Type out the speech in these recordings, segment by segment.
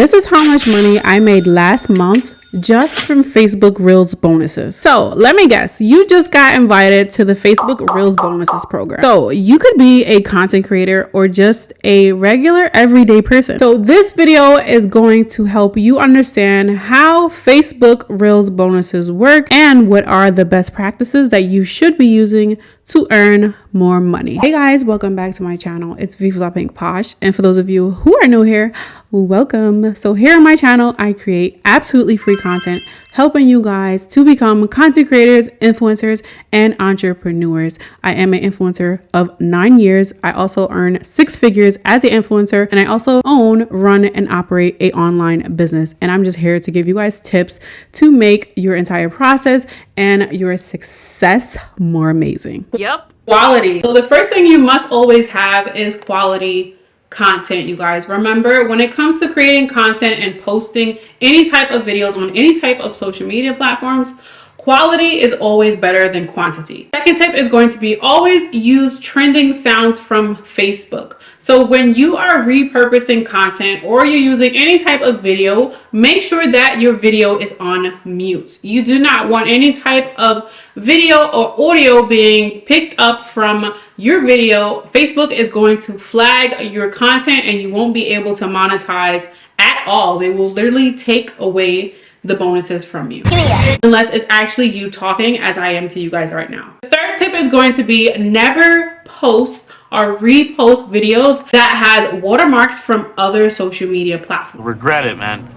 This is how much money I made last month just from Facebook Reels bonuses. So let me guess, you just got invited to the Facebook Reels bonuses program. So you could be a content creator or just a regular everyday person. So this video is going to help you understand how Facebook Reels bonuses work and what are the best practices that you should be using to earn more money. Hey guys, welcome back to my channel. It's Viva Pink Posh, and for those of you who are new here, welcome. So here on my channel, I create absolutely free content helping you guys to become content creators, influencers, and entrepreneurs. I am an influencer of 9 years. I also earn 6 figures as an influencer, and I also own, run, and operate an online business. And I'm just here to give you guys tips to make your entire process and your success more amazing. Yep. Quality. So the first thing you must always have is quality content, you guys. Remember, when it comes to creating content and posting any type of videos on any type of social media platforms, quality is always better than quantity. Second tip is going to be always use trending sounds from Facebook. So when you are repurposing content or you're using any type of video, make sure that your video is on mute. You do not want any type of video or audio being picked up from your video. Facebook is going to flag your content and you won't be able to monetize at all. They will literally take away the bonuses from you unless it's actually you talking, as I am to you guys right now. The third tip is going to be never post or repost videos that has watermarks from other social media platforms. Regret it, man.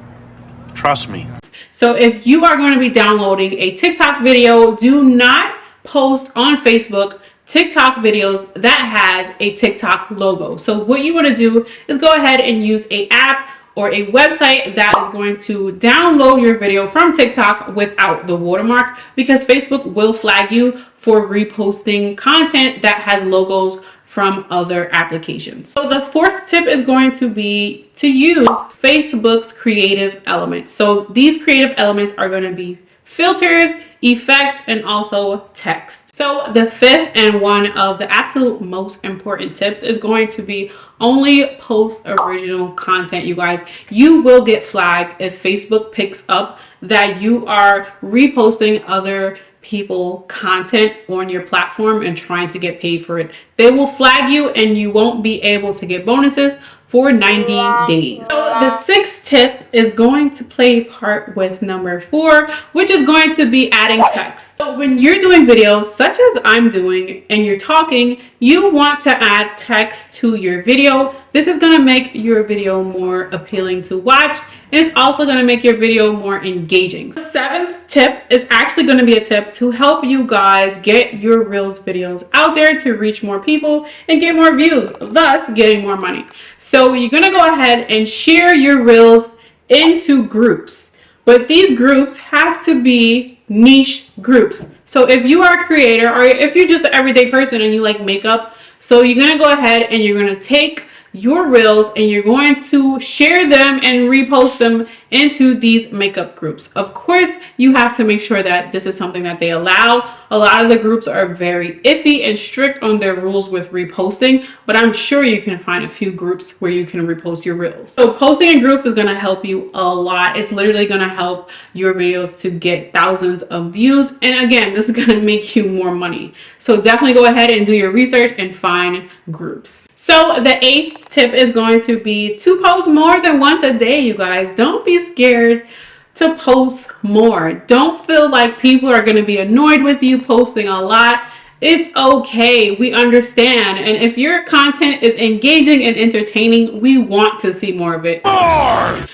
Trust me. So if you are going to be downloading a TikTok video, do not post on Facebook TikTok videos that has a TikTok logo. So what you want to do is go ahead and use an app or a website that is going to download your video from TikTok without the watermark, because Facebook will flag you for reposting content that has logos from other applications. So the fourth tip is going to be to use Facebook's creative elements. So these creative elements are going to be filters, effects, and also text. So the fifth and one of the absolute most important tips is going to be only post original content, you guys. You will get flagged if Facebook picks up that you are reposting other people content on your platform and trying to get paid for it. They will flag you and you won't be able to get bonuses for 90 days. So the sixth tip is going to play a part with number 4, which is going to be adding text. So when you're doing videos such as I'm doing and you're talking, you want to add text to your video. This is going to make your video more appealing to watch. And it's also going to make your video more engaging. The seventh tip is actually going to be a tip to help you guys get your Reels videos out there to reach more people and get more views, thus getting more money. So you're going to go ahead and share your Reels into groups. But these groups have to be niche groups. So if you are a creator or if you're just an everyday person and you like makeup, so you're going to go ahead and you're going to take your Reels and you're going to share them and repost them into these makeup groups. Of course, you have to make sure that this is something that they allow. A lot of the groups are very iffy and strict on their rules with reposting, but I'm sure you can find a few groups where you can repost your Reels. So posting in groups is going to help you a lot. It's literally going to help your videos to get thousands of views. And again, this is going to make you more money. So definitely go ahead and do your research and find groups. So the eighth tip is going to be to post more than once a day, you guys. Don't be scared to post more. Don't feel like people are going to be annoyed with you posting a lot. It's okay. We understand. And if your content is engaging and entertaining, we want to see more of it.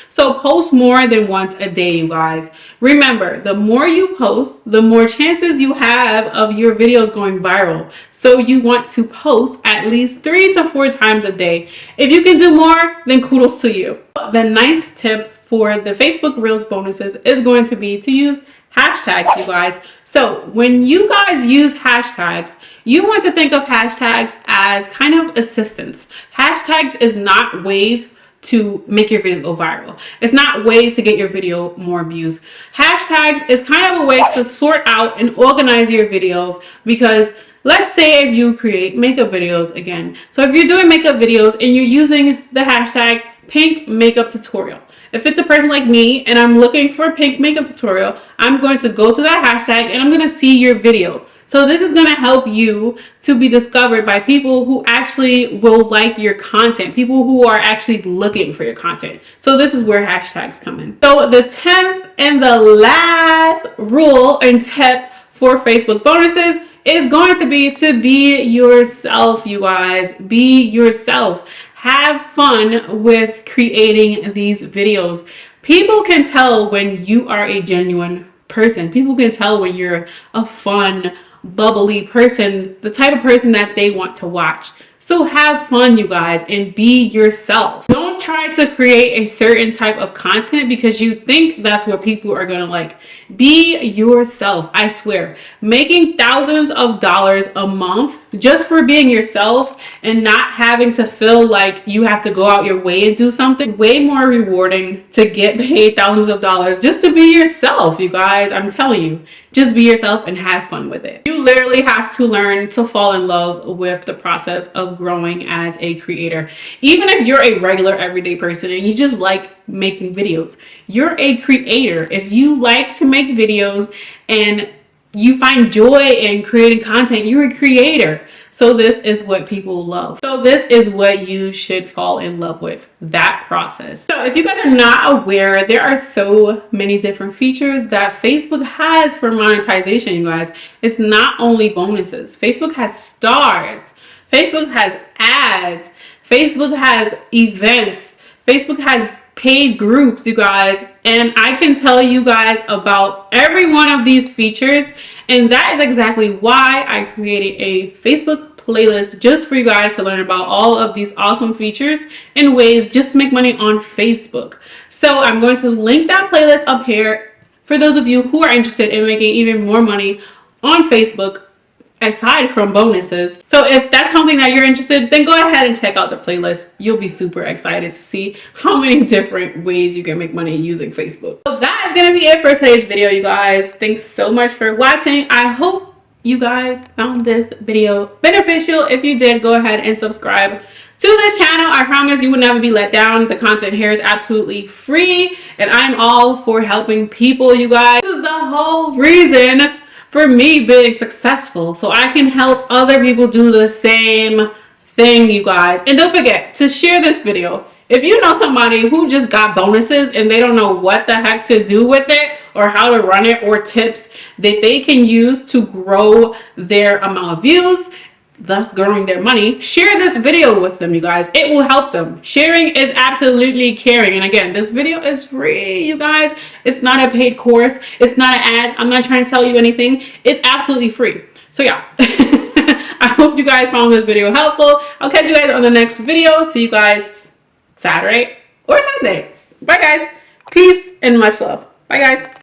So post more than once a day, you guys. Remember, the more you post, the more chances you have of your videos going viral. So you want to post at least 3 to 4 times a day. If you can do more, then kudos to you. The ninth tip for the Facebook Reels bonuses is going to be to use hashtags, you guys. So when you guys use hashtags, you want to think of hashtags as kind of assistants. Hashtags is not ways to make your video go viral. It's not ways to get your video more views. Hashtags is kind of a way to sort out and organize your videos, because let's say if you create makeup videos again. So if you're doing makeup videos and you're using the hashtag pink makeup tutorial, If it's a person like me and I'm looking for a pink makeup tutorial, I'm going to go to that hashtag and I'm going to see your video. So this is going to help you to be discovered by people who actually will like your content, people who are actually looking for your content. So this is where hashtags come in. So the 10th and the last rule and tip for Facebook bonuses is going to be yourself, you guys. Be yourself. Have fun with creating these videos. People can tell when you are a genuine person. People can tell when you're a fun, bubbly person, the type of person that they want to watch. So have fun, you guys, and be yourself. Don't try to create a certain type of content because you think that's what people are going to like. Be yourself. I swear, making thousands of dollars a month just for being yourself and not having to feel like you have to go out your way and do something, way more rewarding to get paid thousands of dollars just to be yourself, you guys. I'm telling you, just be yourself and have fun with it. You literally have to learn to fall in love with the process of growing as a creator. Even if you're a regular everyday person and you just like making videos, you're a creator. If you like to make videos and you find joy in creating content, you're a creator. So this is what people love. So this is what you should fall in love with, that process. So if you guys are not aware, there are so many different features that Facebook has for monetization, you guys. It's not only bonuses. Facebook has stars. Facebook has ads. Facebook has events. Facebook has paid groups, you guys. And I can tell you guys about every one of these features. And that is exactly why I created a Facebook playlist just for you guys to learn about all of these awesome features and ways just to make money on Facebook. So I'm going to link that playlist up here for those of you who are interested in making even more money on Facebook aside from bonuses. So if that's something that you're interested, then go ahead and check out the playlist. You'll be super excited to see how many different ways you can make money using Facebook. So that is going to be it for today's video, you guys. Thanks so much for watching. I hope you guys found this video beneficial. If you did, go ahead and subscribe to this channel. I promise you will never be let down. The content here is absolutely free and I'm all for helping people, you guys. This is the whole reason for me being successful, so I can help other people do the same thing, you guys. And don't forget to share this video. If you know somebody who just got bonuses and they don't know what the heck to do with it or how to run it, or tips that they can use to grow their amount of views, thus growing their money, share this video with them, you guys. It will help them. Sharing is absolutely caring. And again, this video is free, you guys. It's not a paid course. It's not an ad. I'm not trying to sell you anything. It's absolutely free. So yeah, I hope you guys found this video helpful. I'll catch you guys on the next video. See you guys Saturday or Sunday. Bye guys. Peace and much love. Bye guys.